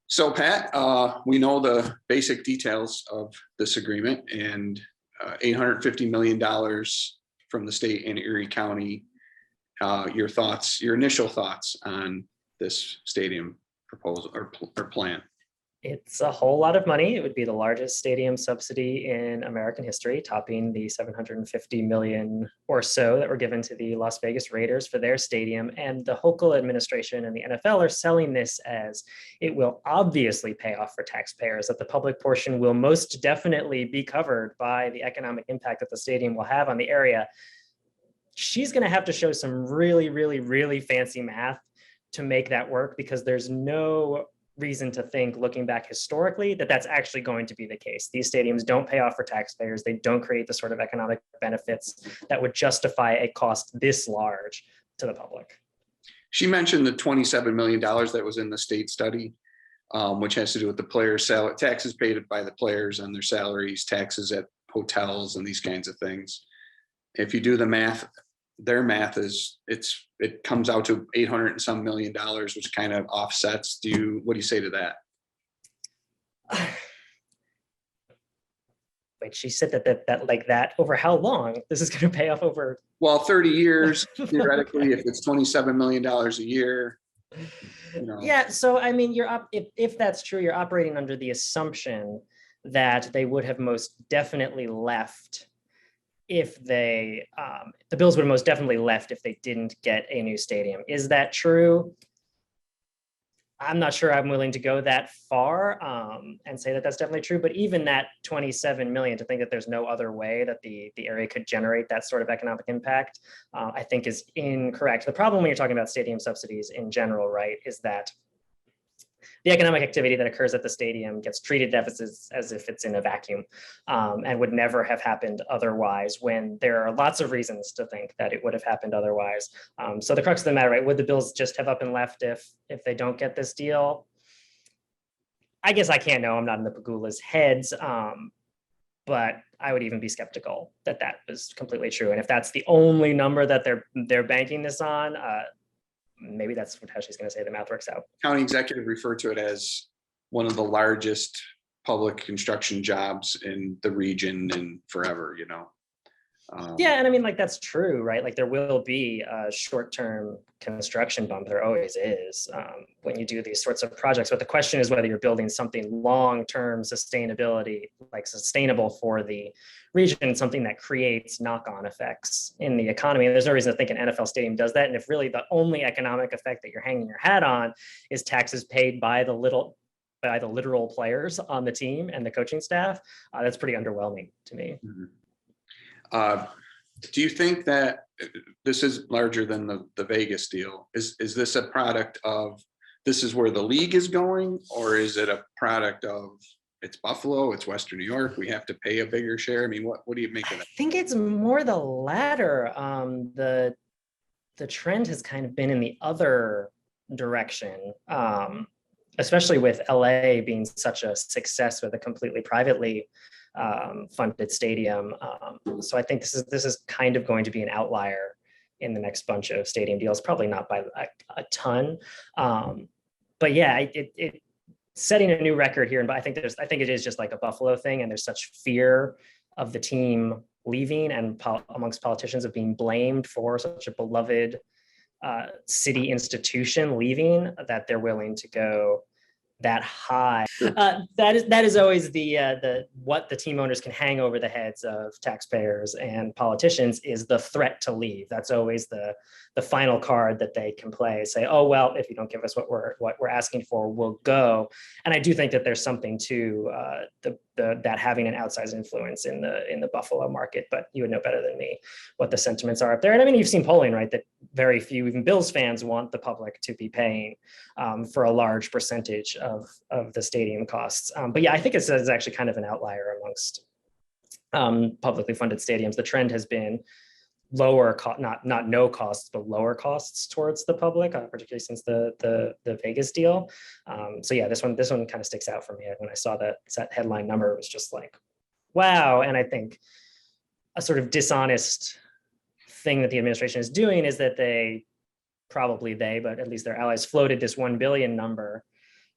So Pat, we know the basic details of this agreement and $850 million from the state and Erie County. Your thoughts, your initial thoughts on this stadium proposal or plan? It's a whole lot of money. It would be the largest stadium subsidy in American history, topping the 750 million or so that were given to the Las Vegas Raiders for their stadium. And the Hochul administration and the NFL are selling this as it will obviously pay off for taxpayers, that the public portion will most definitely be covered by the economic impact that the stadium will have on the area. She's going to have to show some really, really, really fancy math to make that work, because there's no reason to think, looking back historically, that that's actually going to be the case. These stadiums don't pay off for taxpayers. They don't create the sort of economic benefits that would justify a cost this large to the public. She mentioned the $27 million that was in the state study, which has to do with the players' salary, taxes paid by the players on their salaries, taxes at hotels, and these kinds of things. If you do the math, their math is it comes out to 800 and some million dollars, which kind of offsets. What do you say to that? Wait, she said that like that over how long? This is going to pay off over? Well, 30 years theoretically, if it's $27 million a year. Yeah, so I mean, if that's true, you're operating under the assumption that they would have most definitely left if the Bills would have most definitely left if they didn't get a new stadium. Is that true? I'm not sure I'm willing to go that far and say that that's definitely true. But even that 27 million, to think that there's no other way that the area could generate that sort of economic impact, I think is incorrect. The problem when you're talking about stadium subsidies in general, right, is that the economic activity that occurs at the stadium gets treated as if it's in a vacuum, and would never have happened otherwise, when there are lots of reasons to think that it would have happened otherwise. So the crux of the matter, right, would the Bills just have up and left if they don't get this deal? I guess I can't know. I'm not in the Pagula's heads, but I would even be skeptical that that was completely true. And if that's the only number that they're banking this on, maybe that's how she's going to say the math works out. County executive referred to it as one of the largest public construction jobs in the region and forever, Yeah, and I mean, like, that's true, right? Like, there will be a short-term construction bump. There always is when you do these sorts of projects. But the question is whether you're building something long-term sustainability, like sustainable for the region, something that creates knock-on effects in the economy. And there's no reason to think an NFL stadium does that. And if really the only economic effect that you're hanging your hat on is taxes paid by the literal players on the team and the coaching staff, that's pretty underwhelming to me. Mm-hmm. Do you think that this is larger than the Vegas deal? Is this a product of this is where the league is going, or is it a product of it's Buffalo, it's Western New York, we have to pay a bigger share? I mean, what do you make of that? I think it's more the latter. The trend has kind of been in the other direction, especially with LA being such a success with a completely privately funded stadium. So I think this is kind of going to be an outlier in the next bunch of stadium deals, probably not by a ton. But yeah, it setting a new record here. And I think it is just like a Buffalo thing. And there's such fear of the team leaving and amongst politicians of being blamed for such a beloved city institution leaving, that they're willing to go that high. That is always the what the team owners can hang over the heads of taxpayers and politicians is the threat to leave. That's always the final card that they can play. Say, oh well, if you don't give us what we're asking for, we'll go. And I do think that there's something to that having an outsized influence in the Buffalo market. But you would know better than me what the sentiments are up there. And I mean, you've seen polling, right, that very few, even Bills fans, want the public to be paying for a large percentage of the stadium costs. But yeah, I think it's actually kind of an outlier amongst publicly funded stadiums. The trend has been lower, not no costs, but lower costs towards the public, particularly since the Vegas deal. So yeah, this one kind of sticks out for me. When I saw that headline number, it was just like, wow. And I think a sort of dishonest thing that the administration is doing is that but at least their allies floated this 1 billion number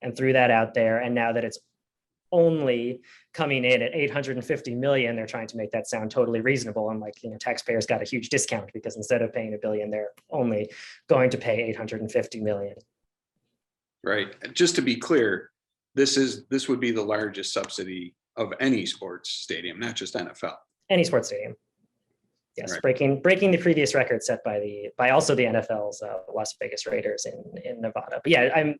and threw that out there. And now that it's only coming in at 850 million, they're trying to make that sound totally reasonable. And like, taxpayers got a huge discount because instead of paying $1 billion, they're only going to pay 850 million. Right. Just to be clear, this would be the largest subsidy of any sports stadium, not just NFL. Any sports stadium. Yes, Right. breaking the previous record set by also the NFL's Las Vegas Raiders in Nevada. But yeah,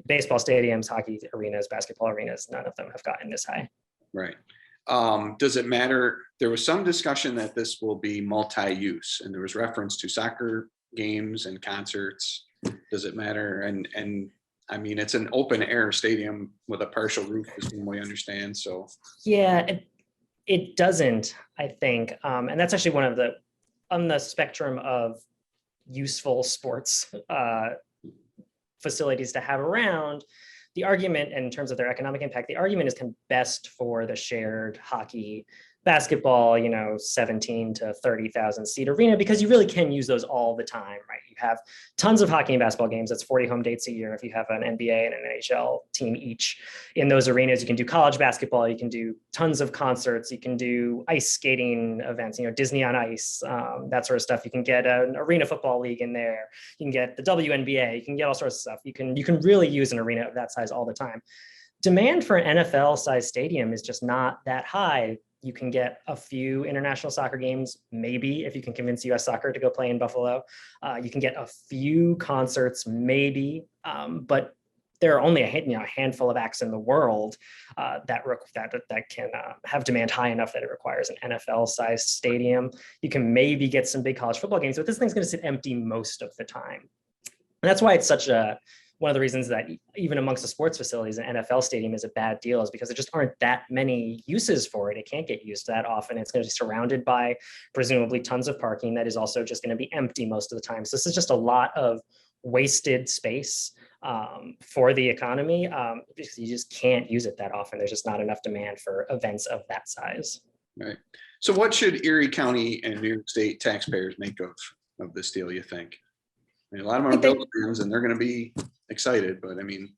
baseball stadiums, hockey arenas, basketball arenas, none of them have gotten this high. Right. Does it matter? There was some discussion that this will be multi-use, and there was reference to soccer games and concerts. Does it matter? And I mean, it's an open air stadium with a partial roof, as we understand. So yeah, it doesn't, I think. And that's actually one of on the spectrum of useful sports facilities to have around. The argument, in terms of their economic impact, the argument is kind of best for the shared hockey, basketball, 17 to 30,000 seat arena, because you really can use those all the time, right? You have tons of hockey and basketball games. That's 40 home dates a year. If you have an NBA and an NHL team each in those arenas, you can do college basketball. You can do tons of concerts. You can do ice skating events, Disney on Ice, that sort of stuff. You can get an arena football league in there. You can get the WNBA. You can get all sorts of stuff. You can really use an arena of that size all the time. Demand for an NFL-sized stadium is just not that high. You can get a few international soccer games, maybe, if you can convince US Soccer to go play in Buffalo. You can get a few concerts, maybe, but there are only a handful of acts in the world that can have demand high enough that it requires an NFL-sized stadium. You can maybe get some big college football games, but this thing's going to sit empty most of the time. And that's why it's such one of the reasons that even amongst the sports facilities, an NFL stadium is a bad deal, is because there just aren't that many uses for it. It can't get used that often. It's going to be surrounded by presumably tons of parking that is also just going to be empty most of the time. So this is just a lot of wasted space for the economy because you just can't use it that often. There's just not enough demand for events of that size. Right. So what should Erie County and New York State taxpayers make of this deal, you think? I mean, a lot of them are Bills fans and they're going to be excited, but I mean.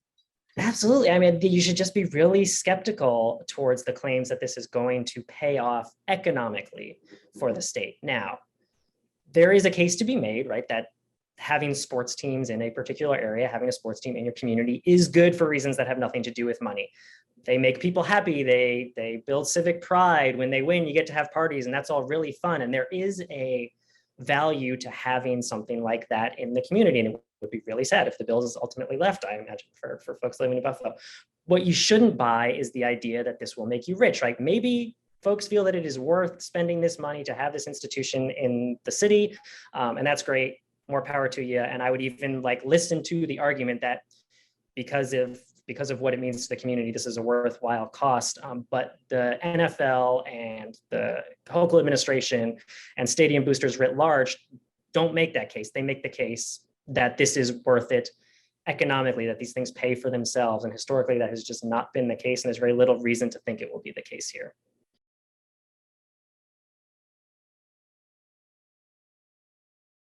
Absolutely. I mean, you should just be really skeptical towards the claims that this is going to pay off economically for the state. Now, there is a case to be made, right, that having sports teams in a particular area, having a sports team in your community is good for reasons that have nothing to do with money. They make people happy. They build civic pride. When they win, you get to have parties, and that's all really fun. And there is a value to having something like that in the community. And it would be really sad if the Bills ultimately left, I imagine, for folks living in Buffalo. What you shouldn't buy is the idea that this will make you rich, right? Maybe folks feel that it is worth spending this money to have this institution in the city. And that's great. More power to you. And I would even listen to the argument that because of what it means to the community, this is a worthwhile cost. But the NFL and the local administration and stadium boosters writ large don't make that case. They make the case that this is worth it economically, that these things pay for themselves. And historically, that has just not been the case. And there's very little reason to think it will be the case here.